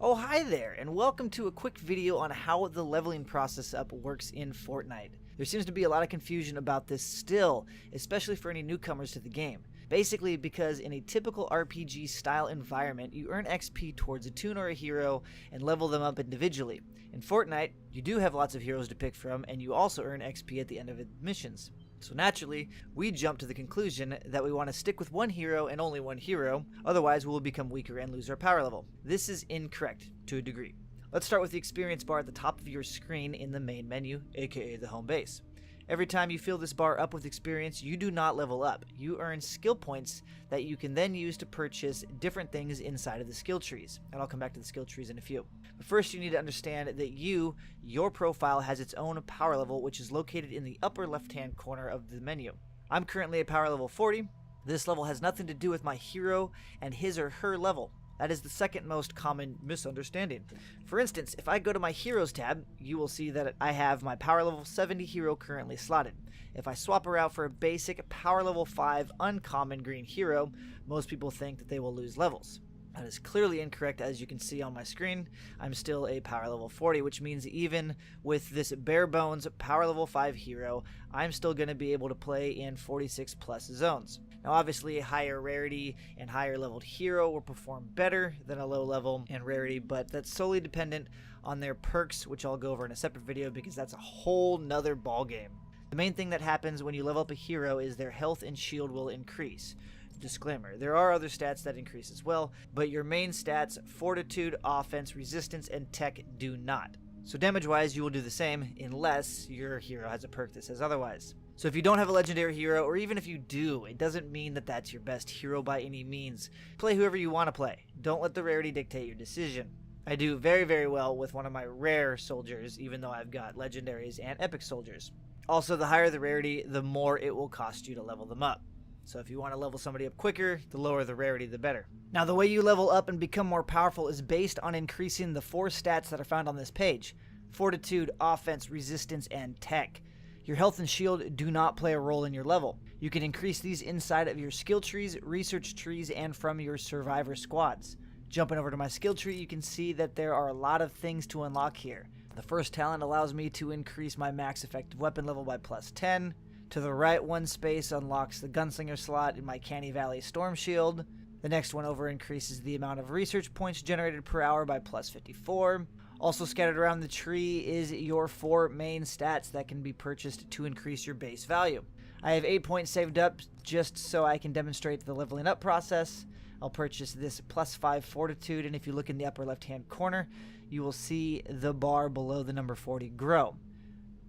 Oh, hi there, and welcome to a quick video on how the leveling process up works in Fortnite. There seems to be a lot of confusion about this still, especially for any newcomers to the game. Basically because in a typical RPG style environment, you earn XP towards a toon or a hero and level them up individually. In Fortnite, you do have lots of heroes to pick from, and you also earn XP at the end of missions. So naturally, we jump to the conclusion that we want to stick with one hero and only one hero, otherwise we will become weaker and lose our power level. This is incorrect to a degree. Let's start with the experience bar at the top of your screen in the main menu, aka the home base. Every time you fill this bar up with experience, you do not level up. You earn skill points that you can then use to purchase different things inside of the skill trees, and I'll come back to the skill trees in a few. But first you need to understand that your profile has its own power level, which is located in the upper left hand corner of the menu. I'm currently at power level 40. This level has nothing to do with my hero and his or her level. That is the second most common misunderstanding. For instance, if I go to my Heroes tab, you will see that I have my power level 70 hero currently slotted. If I swap her out for a basic power level 5 uncommon green hero, most people think that they will lose levels. That is clearly incorrect. As you can see on my screen, I'm still a power level 40, which means even with this bare bones power level 5 hero, I'm still going to be able to play in 46 plus zones. Now obviously a higher rarity and higher leveled hero will perform better than a low level and rarity, but that's solely dependent on their perks, which I'll go over in a separate video because that's a whole nother ball game. The main thing that happens when you level up a hero is their health and shield will increase. Disclaimer, there are other stats that increase as well, but your main stats, fortitude, offense, resistance, and tech do not. So damage wise you will do the same unless your hero has a perk that says otherwise. So if you don't have a legendary hero, or even if you do, it doesn't mean that that's your best hero by any means. Play whoever you want to play. Don't let the rarity dictate your decision. I do very well with one of my rare soldiers, even though I've got legendaries and epic soldiers. Also, the higher the rarity, the more it will cost you to level them up. So if you want to level somebody up quicker, the lower the rarity, the better. Now the way you level up and become more powerful is based on increasing the 4 stats that are found on this page: fortitude, offense, resistance, and tech. Your health and shield do not play a role in your level. You can increase these inside of your skill trees, research trees, and from your survivor squads. Jumping over to my skill tree, you can see that there are a lot of things to unlock here. The first talent allows me to increase my max effective weapon level by plus 10. To the right one space unlocks the gunslinger slot in my Canny Valley Storm Shield. The next one over increases the amount of research points generated per hour by plus 54. Also scattered around the tree is your 4 main stats that can be purchased to increase your base value. I have 8 points saved up just so I can demonstrate the leveling up process. I'll purchase this plus 5 fortitude, and if you look in the upper left hand corner, you will see the bar below the number 40 grow.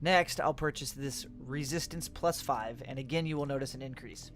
Next, I'll purchase this resistance plus 5, and again you will notice an increase.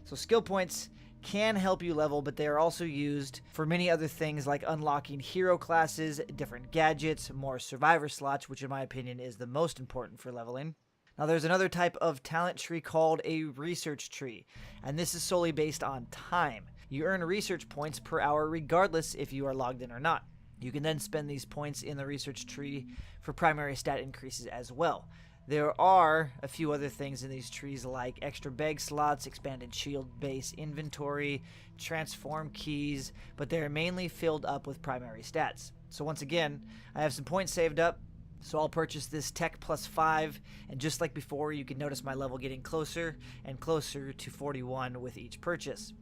So skill points can help you level, but they are also used for many other things like unlocking hero classes, different gadgets, more survivor slots, which in my opinion is the most important for leveling. Now there's another type of talent tree called a research tree, and this is solely based on time. You earn research points per hour regardless if you are logged in or not. You can then spend these points in the research tree for primary stat increases as well. There are a few other things in these trees like extra bag slots, expanded shield base inventory, transform keys, but they're mainly filled up with primary stats. So once again, I have some points saved up, so I'll purchase this tech plus 5, and just like before, you can notice my level getting closer and closer to 41 with each purchase.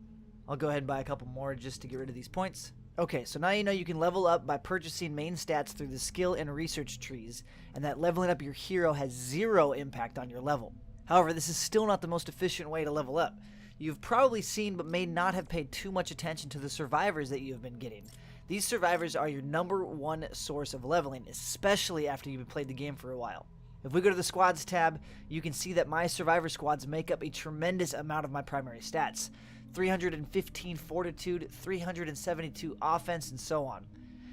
I'll go ahead and buy a couple more just to get rid of these points. Okay, so now you know you can level up by purchasing main stats through the skill and research trees, and that leveling up your hero has 0 impact on your level. However, this is still not the most efficient way to level up. You've probably seen but may not have paid too much attention to the survivors that you've been getting. These survivors are your #1 source of leveling, especially after you've played the game for a while. If we go to the squads tab, you can see that my survivor squads make up a tremendous amount of my primary stats. 315 fortitude, 372 offense, and so on.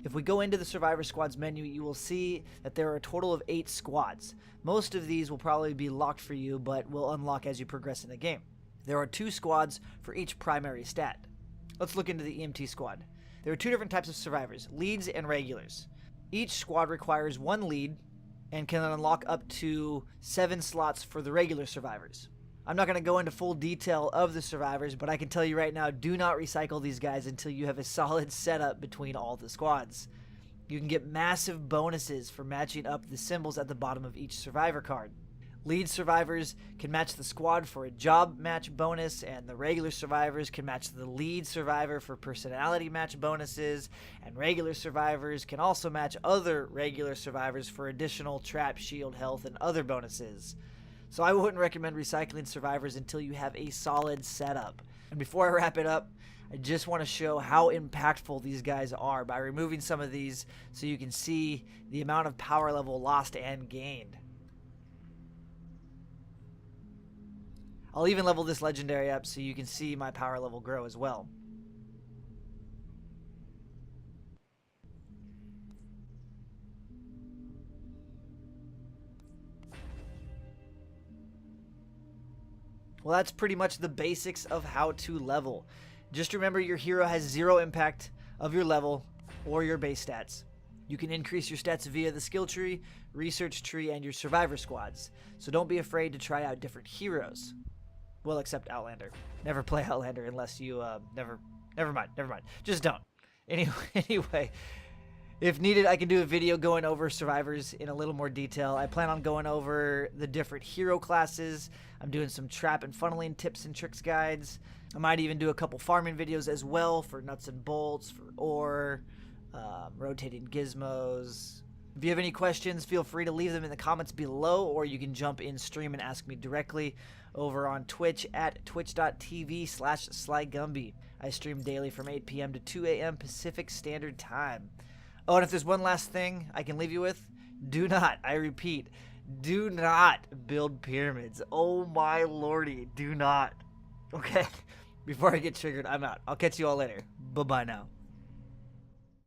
If we go into the survivor squads menu, you will see that there are a total of 8 squads. Most of these will probably be locked for you, but will unlock as you progress in the game. There are 2 squads for each primary stat. Let's look into the EMT squad. There are 2 different types of survivors, leads and regulars. Each squad requires 1 lead and can unlock up to 7 slots for the regular survivors. I'm not going to go into full detail of the survivors, but I can tell you right now, do not recycle these guys until you have a solid setup between all the squads. You can get massive bonuses for matching up the symbols at the bottom of each survivor card. Lead survivors can match the squad for a job match bonus, and the regular survivors can match the lead survivor for personality match bonuses, and regular survivors can also match other regular survivors for additional trap, shield, health, and other bonuses. So I wouldn't recommend recycling survivors until you have a solid setup. And before I wrap it up, I just want to show how impactful these guys are by removing some of these so you can see the amount of power level lost and gained. I'll even level this legendary up so you can see my power level grow as well. Well, that's pretty much the basics of how to level. Just remember, your hero has zero impact of your level or your base stats. You can increase your stats via the skill tree, research tree, and your survivor squads. So don't be afraid to try out different heroes. Well, except Outlander. Never play Outlander unless you, never mind. Just don't. Anyway, if needed, I can do a video going over survivors in a little more detail. I plan on going over the different hero classes. I'm doing some trap and funneling tips and tricks guides. I might even do a couple farming videos as well for nuts and bolts, for ore, rotating gizmos. If you have any questions, feel free to leave them in the comments below, or you can jump in stream and ask me directly over on Twitch at twitch.tv/SlyGumbi. I stream daily from 8 p.m. to 2 a.m. Pacific Standard Time. Oh, and if there's one last thing I can leave you with, do not, I repeat, do not build pyramids. Oh my lordy, do not. Okay, before I get triggered, I'm out. I'll catch you all later. Bye-bye now.